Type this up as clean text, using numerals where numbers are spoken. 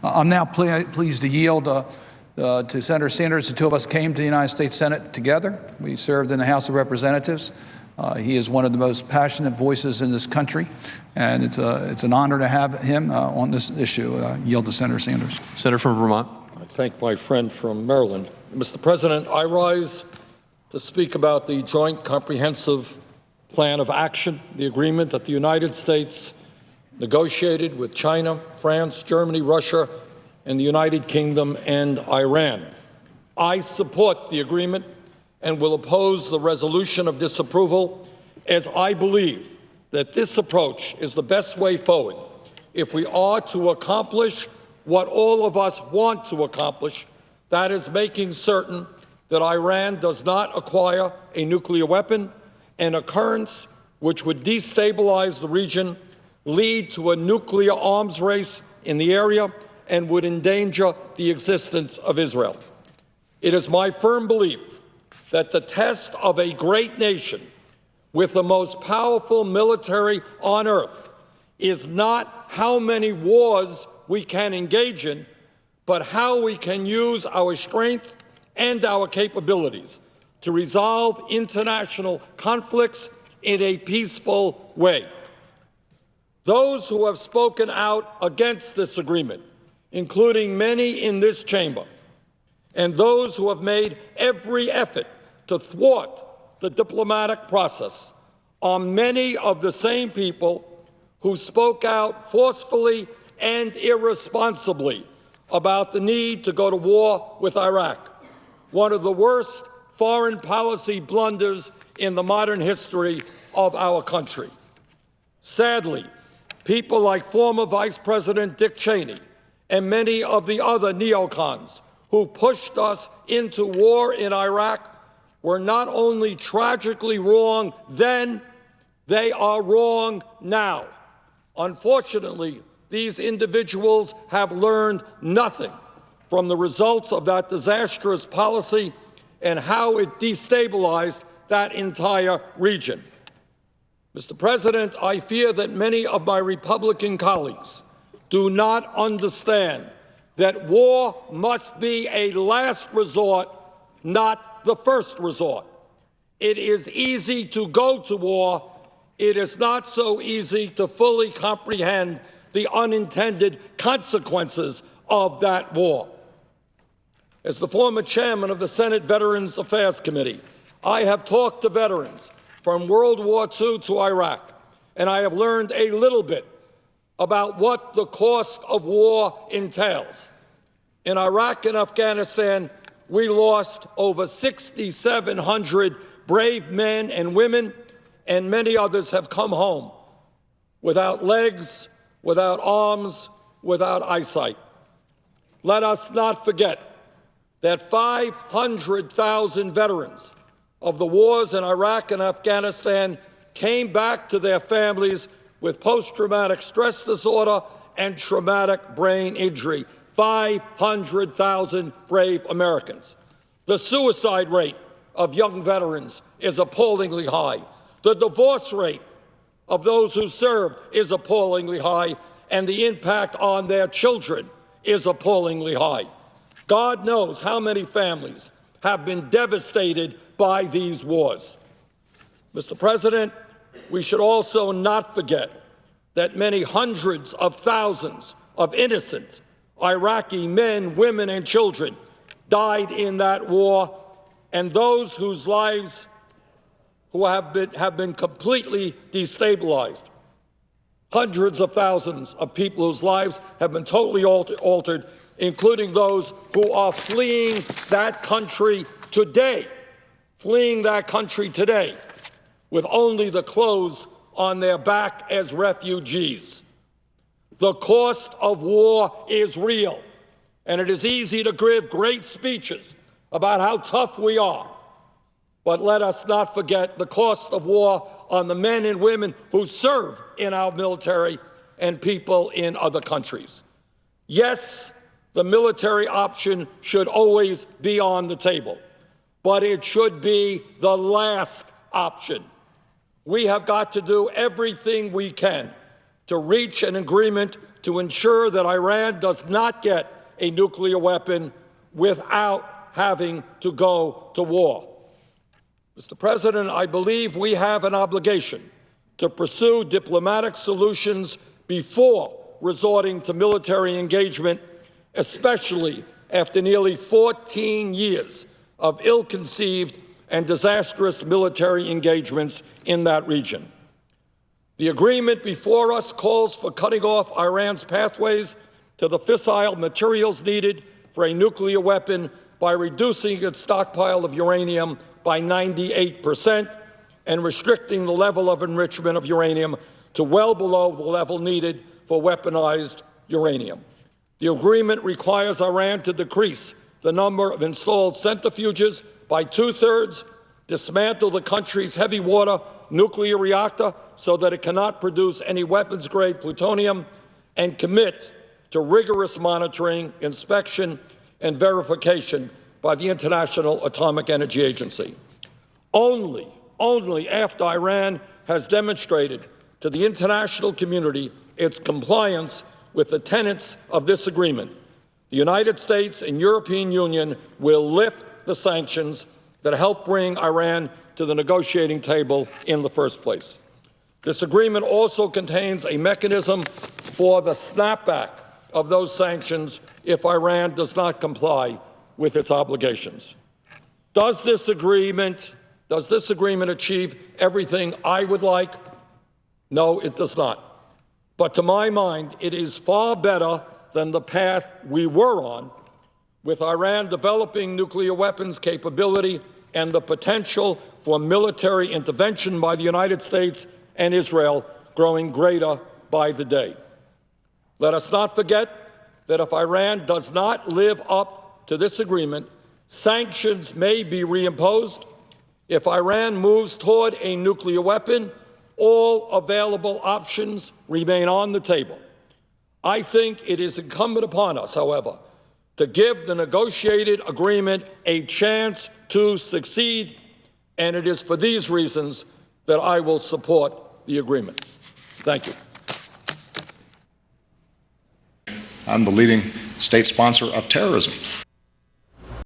I'm now pleased to yield to Senator Sanders. The two of us came to the United States Senate together. We served in the House of Representatives. He is one of the most passionate voices in this country, and it's an honor to have him on this issue. Yield to Senator Sanders. Senator from Vermont. I thank my friend from Maryland. Mr. President, I rise to speak about the Joint Comprehensive Plan of Action, the agreement that the United States negotiated with China, France, Germany, Russia, and the United Kingdom and Iran. I support the agreement and will oppose the resolution of disapproval, as I believe that this approach is the best way forward if we are to accomplish what all of us want to accomplish, that is making certain that Iran does not acquire a nuclear weapon, an occurrence which would destabilize the region, lead to a nuclear arms race in the area, and would endanger the existence of Israel. It is my firm belief that the test of a great nation with the most powerful military on earth is not how many wars we can engage in, but how we can use our strength and our capabilities to resolve international conflicts in a peaceful way. Those who have spoken out against this agreement, including many in this chamber, and those who have made every effort to thwart the diplomatic process, are many of the same people who spoke out forcefully and irresponsibly about the need to go to war with Iraq, one of the worst foreign policy blunders in the modern history of our country. Sadly, people like former Vice President Dick Cheney and many of the other neocons who pushed us into war in Iraq were not only tragically wrong then, they are wrong now. Unfortunately, these individuals have learned nothing from the results of that disastrous policy and how it destabilized that entire region. Mr. President, I fear that many of my Republican colleagues do not understand that war must be a last resort, not the first resort. It is easy to go to war. It is not so easy to fully comprehend the unintended consequences of that war. As the former chairman of the Senate Veterans Affairs Committee, I have talked to veterans from World War II to Iraq, and I have learned a little bit about what the cost of war entails. In Iraq and Afghanistan, we lost over 6,700 brave men and women, and many others have come home without legs, without arms, without eyesight. Let us not forget that 500,000 veterans of the wars in Iraq and Afghanistan came back to their families with post-traumatic stress disorder and traumatic brain injury. 500,000 brave Americans. The suicide rate of young veterans is appallingly high. The divorce rate of those who served is appallingly high, and the impact on their children is appallingly high. God knows how many families have been devastated by these wars. Mr. President, we should also not forget that many hundreds of thousands of innocent Iraqi men, women, and children died in that war, and those whose lives who have been completely destabilized. Hundreds of thousands of people whose lives have been totally altered, including those who are fleeing that country today, with only the clothes on their back as refugees. The cost of war is real, and it is easy to give great speeches about how tough we are. But let us not forget the cost of war on the men and women who serve in our military and people in other countries. Yes, the military option should always be on the table, but it should be the last option. We have got to do everything we can to reach an agreement to ensure that Iran does not get a nuclear weapon without having to go to war. Mr. President, I believe we have an obligation to pursue diplomatic solutions before resorting to military engagement, especially after nearly 14 years of ill-conceived and disastrous military engagements in that region. The agreement before us calls for cutting off Iran's pathways to the fissile materials needed for a nuclear weapon by reducing its stockpile of uranium by 98% and restricting the level of enrichment of uranium to well below the level needed for weaponized uranium. The agreement requires Iran to decrease the number of installed centrifuges by 2/3, dismantle the country's heavy water nuclear reactor so that it cannot produce any weapons-grade plutonium, and commit to rigorous monitoring, inspection, and verification by the International Atomic Energy Agency. Only after Iran has demonstrated to the international community its compliance with the tenets of this agreement, the United States and European Union will lift the sanctions that helped bring Iran to the negotiating table in the first place. This agreement also contains a mechanism for the snapback of those sanctions if Iran does not comply with its obligations. Does this agreement achieve everything I would like? No, it does not. But to my mind, it is far better than the path we were on, with Iran developing nuclear weapons capability and the potential for military intervention by the United States and Israel growing greater by the day. Let us not forget that if Iran does not live up to this agreement, sanctions may be reimposed. If Iran moves toward a nuclear weapon, all available options remain on the table. I think it is incumbent upon us, however, to give the negotiated agreement a chance to succeed, and it is for these reasons that I will support the agreement. Thank you. I'm the leading state sponsor of terrorism.